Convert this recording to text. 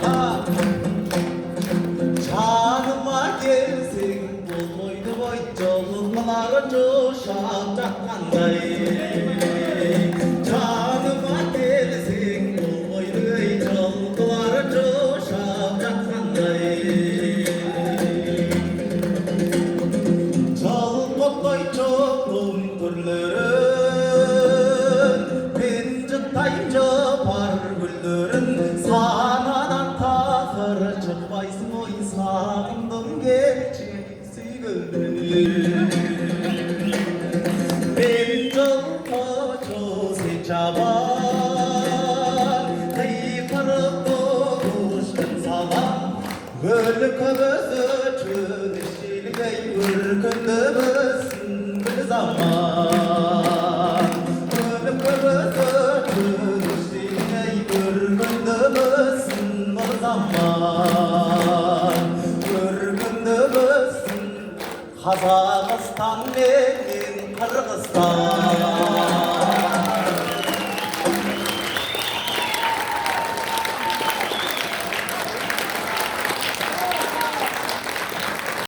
Ha. Canıma gelsin bulmaydı boy yolları coşan çakkanday. Canıma gelsin bulmaydı yolları coşan çakkanday. Çal toplay çoğun türlerin Pencetayınca par güllerin Sanadan tahır çıkmaysın oy sağımdım geçisi güllerin Pencetayınca çoğu çaban Kayıkarıp doğuştun salam Gölü kövözü çönüşilgey ürkündümüzsün bir zaman Gölü kövözü çönüşilgey ürkündümüzsün bir zaman Ürkündümüzsün Kazakistan benim Kırgızstan